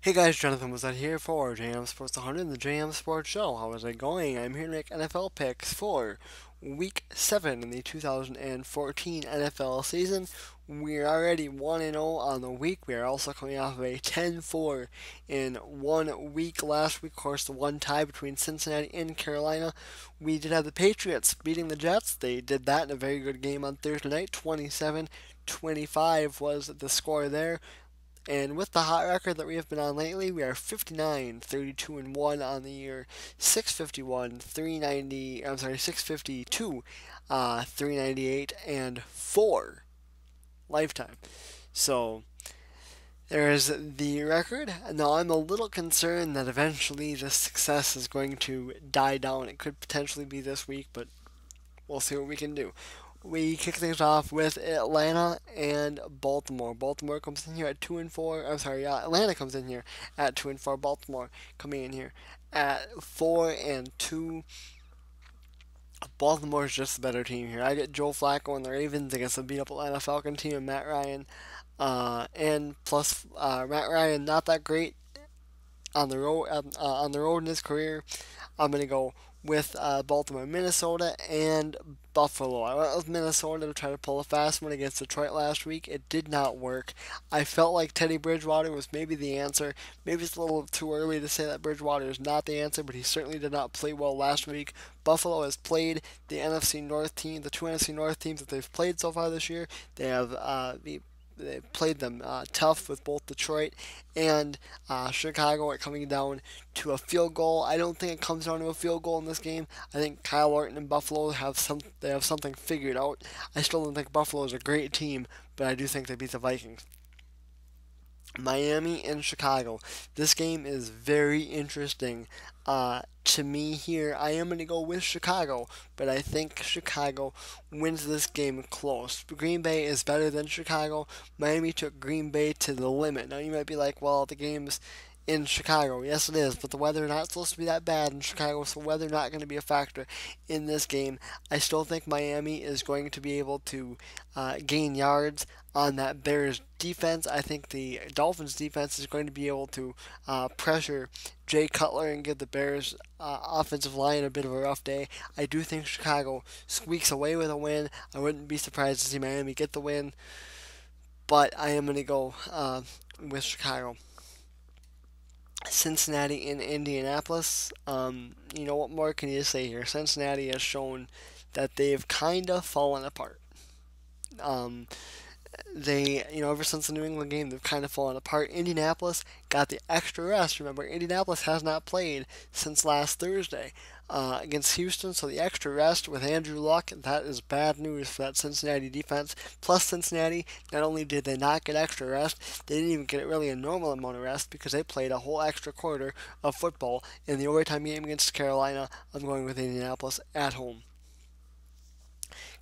Hey guys, Jonathan was out here for JM Sports 100, the JM Sports Show. How is it going? I'm here to make NFL picks for Week 7 in the 2014 NFL season. We're already 1-0 on the week. We are also coming off of a 10-4 in 1 week. Last week, of course, the one tie between Cincinnati and Carolina. We did have the Patriots beating the Jets. They did that in a very good game on Thursday night. 27-25 was the score there. And with the hot record that we have been on lately, we are 59, 32 and 1 on the year, 651, 390, I'm sorry, 652, 398 and 4 lifetime. So there's the record. Now I'm a little concerned that eventually this success is going to die down. It could potentially be this week, but we'll see what we can do. We kick things off with Atlanta and Baltimore. Baltimore comes in here at 2-4. I'm sorry, Atlanta comes in here at 2-4. Baltimore coming in here at 4-2. Baltimore is just the better team here. I get Joe Flacco and the Ravens against the beat up Atlanta Falcon team and Matt Ryan. And plus, Matt Ryan not that great on the road in his career. I'm gonna go with Baltimore, Minnesota, and Buffalo. I went with Minnesota to try to pull a fast one against Detroit last week. It did not work. I felt like Teddy Bridgewater was maybe the answer. Maybe it's a little too early to say that Bridgewater is not the answer, but he certainly did not play well last week. Buffalo has played the NFC North team, the two NFC North teams that they've played so far this year. They played them tough with both Detroit and Chicago are coming down to a field goal. I don't think it comes down to a field goal in this game. I think Kyle Orton and Buffalo have something figured out. I still don't think Buffalo is a great team, but I do think they beat the Vikings. Miami and Chicago. This game is very interesting. To me here, I am going to go with Chicago, but I think Chicago wins this game close. Green Bay is better than Chicago. Miami took Green Bay to the limit. Now you might be like, well, the game's in Chicago. Yes, it is, but the weather not supposed to be that bad in Chicago, so weather not going to be a factor in this game. I still think Miami is going to be able to gain yards on that Bears defense. I think the Dolphins defense is going to be able to pressure Jay Cutler and give the Bears offensive line a bit of a rough day. I do think Chicago squeaks away with a win. I wouldn't be surprised to see Miami get the win, but I am going to go with Chicago. Cincinnati and Indianapolis. What more can you say here? Cincinnati has shown that they've kind of fallen apart. Um, ever since the New England game, they've kind of fallen apart. Indianapolis got the extra rest. Remember, Indianapolis has not played since last Thursday against Houston, so the extra rest with Andrew Luck, that is bad news for that Cincinnati defense. Plus, Cincinnati, not only did they not get extra rest, they didn't even get really a normal amount of rest because they played a whole extra quarter of football in the overtime game against Carolina. I'm going with Indianapolis at home.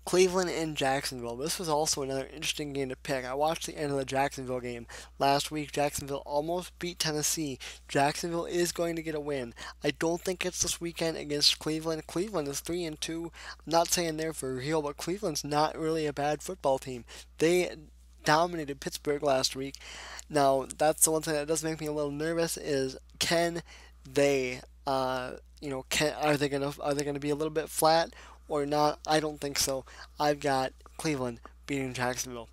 Cleveland and Jacksonville. This was also another interesting game to pick. I watched the end of the Jacksonville game last week. Jacksonville almost beat Tennessee. Jacksonville is going to get a win. I don't think it's this weekend against Cleveland. Cleveland is 3-2. I'm not saying they're for real, but Cleveland's not really a bad football team. They dominated Pittsburgh last week. Now, that's the one thing that does make me a little nervous is can they are they gonna be a little bit flat or not? I don't think so. I've got Cleveland beating Jacksonville.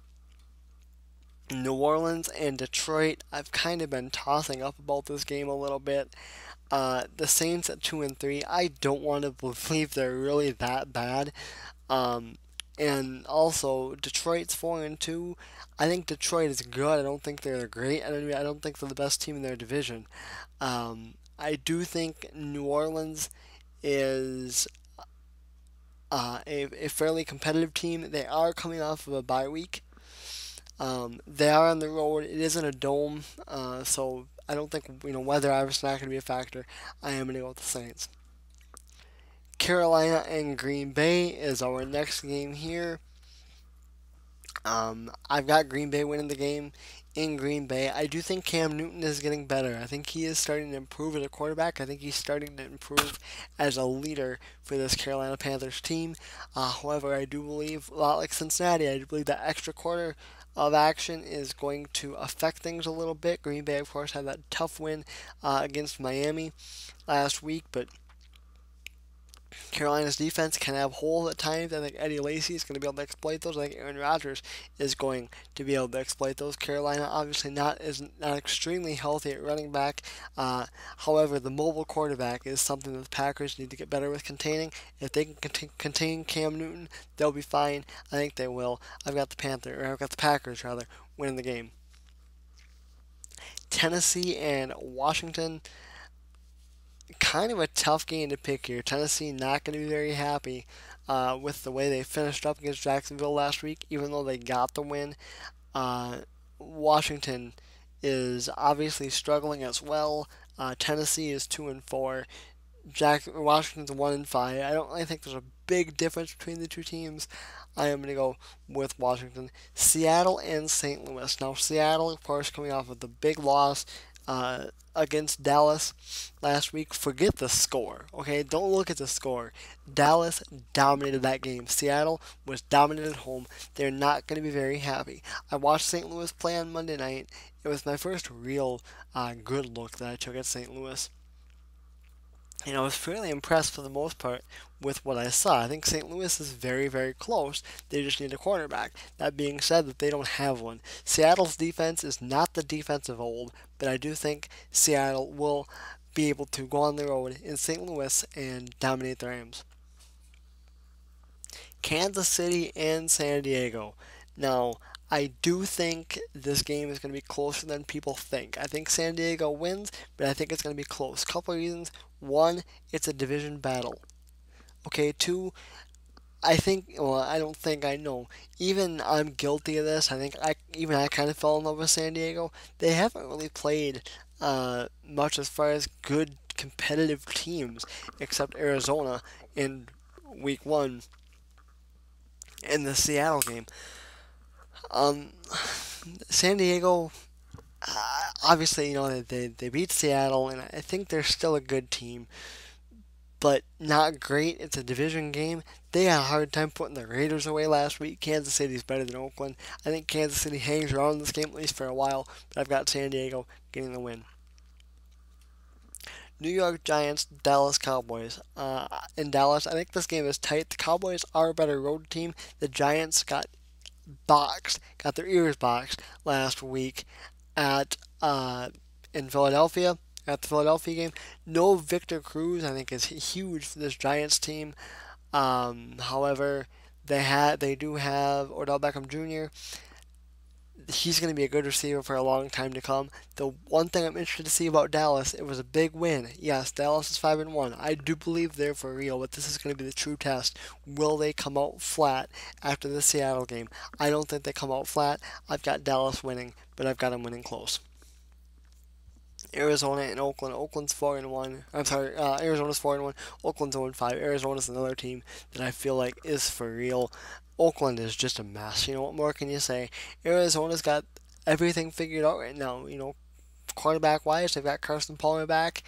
New Orleans and Detroit. I've kind of been tossing up about this game a little bit. The Saints at 2-3. I don't want to believe they're really that bad. Um, and also Detroit's 4-2. I think Detroit is good. I don't think they're great. I don't think they're the best team in their division. I do think New Orleans is a fairly competitive team. They are coming off of a bye week. They are on the road. It isn't a dome, so I don't think weather obviously not going to be a factor. I am going to go with the Saints. Carolina and Green Bay is our next game here. I've got Green Bay winning the game in Green Bay. I do think Cam Newton is getting better. I think he is starting to improve as a quarterback. I think he's starting to improve as a leader for this Carolina Panthers team. However, I do believe, a lot like Cincinnati, I do believe that extra quarter of action is going to affect things a little bit. Green Bay, of course, had that tough win against Miami last week, but Carolina's defense can have holes at times. I think Eddie Lacy is going to be able to exploit those. I think Aaron Rodgers is going to be able to exploit those. Carolina obviously not extremely healthy at running back. However, the mobile quarterback is something that the Packers need to get better with containing. If they can contain Cam Newton, they'll be fine. I think they will. I've got the Packers rather winning the game. Tennessee and Washington, kind of a tough game to pick here. Tennessee not going to be very happy with the way they finished up against Jacksonville last week, even though they got the win. Uh, Washington is obviously struggling as well. Tennessee is 2-4. Washington's 1-5. I don't really think there's a big difference between the two teams. I am going to go with Washington. Seattle and St. Louis. Now, Seattle, of course, coming off of the big loss against Dallas last week. Forget the score, okay? Don't look at the score. Dallas dominated that game. Seattle was dominated at home. They're not going to be very happy. I watched St. Louis play on Monday night. It was my first real good look that I took at St. Louis. And I was fairly impressed for the most part with what I saw. I think St. Louis is very, very close. They just need a quarterback. That being said, that they don't have one. Seattle's defense is not the defense of old, but I do think Seattle will be able to go on the road in St. Louis and dominate the Rams. Kansas City and San Diego. Now, I do think this game is going to be closer than people think. I think San Diego wins, but I think it's going to be close. Couple of reasons. One, it's a division battle. Okay, two, I think, well, I don't think I know. Even I'm guilty of this. I think I kind of fell in love with San Diego. They haven't really played much as far as good competitive teams, except Arizona in week one in the Seattle game. Um, San Diego, obviously, they beat Seattle, and I think they're still a good team, but not great. It's a division game. They had a hard time putting the Raiders away last week. Kansas City's better than Oakland. I think Kansas City hangs around this game at least for a while, but I've got San Diego getting the win. New York Giants, Dallas Cowboys. In Dallas, I think this game is tight. The Cowboys are a better road team. The Giants got their ears boxed last week at in Philadelphia at the Philadelphia game. No Victor Cruz, I think, is huge for this Giants team. However, they do have Odell Beckham Jr. He's going to be a good receiver for a long time to come. The one thing I'm interested to see about Dallas, it was a big win. Yes, Dallas is 5-1. I do believe they're for real, but this is going to be the true test. Will they come out flat after the Seattle game? I don't think they come out flat. I've got Dallas winning, but I've got them winning close. Arizona and Oakland. Oakland's 4-1. I'm sorry, Arizona's 4-1. Oakland's 0-5. Arizona's another team that I feel like is for real. Oakland is just a mess. What more can you say? Arizona's got everything figured out right now. Quarterback wise, they've got Carson Palmer back,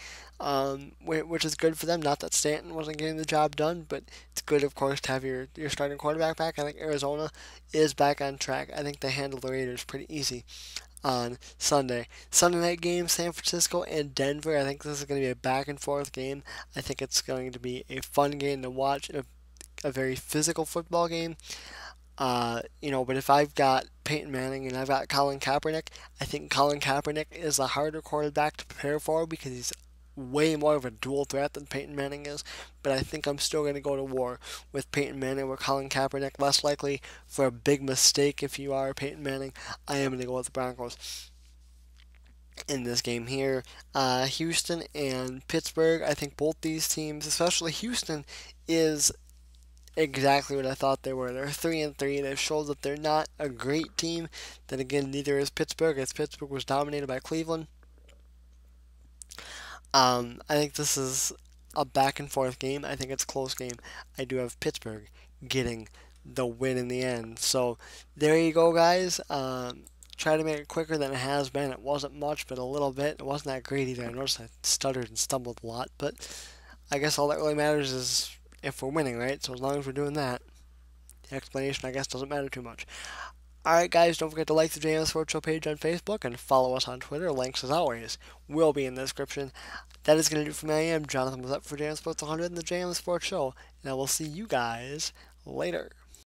which is good for them. Not that Stanton wasn't getting the job done, but it's good, of course, to have your starting quarterback back. I think Arizona is back on track. I think they handle the Raiders pretty easy on Sunday. Sunday night game, San Francisco and Denver. I think this is going to be a back and forth game. I think it's going to be a fun game to watch, a very physical football game. But if I've got Peyton Manning and I've got Colin Kaepernick, I think Colin Kaepernick is a harder quarterback to prepare for because he's way more of a dual threat than Peyton Manning is. But I think I'm still going to go to war with Peyton Manning, with Colin Kaepernick. Less likely for a big mistake if you are Peyton Manning. I am going to go with the Broncos in this game here. Houston and Pittsburgh. I think both these teams, especially Houston, is exactly what I thought they were. They're 3-3. They've showed that they're not a great team. Then again, neither is Pittsburgh, as Pittsburgh was dominated by Cleveland. I think this is a back and forth game. I think it's a close game. I do have Pittsburgh getting the win in the end. So there you go, guys. Try to make it quicker than it has been. It wasn't much, but a little bit. It wasn't that great either. I noticed I stuttered and stumbled a lot, but I guess all that really matters is if we're winning, right? So as long as we're doing that, the explanation, I guess, doesn't matter too much. Alright, guys, don't forget to like the JM Sports Show page on Facebook and follow us on Twitter. Links, as always, will be in the description. That is going to do it for me. I am Jonathan was up for JM Sports 100 and the JM Sports Show, and I will see you guys later.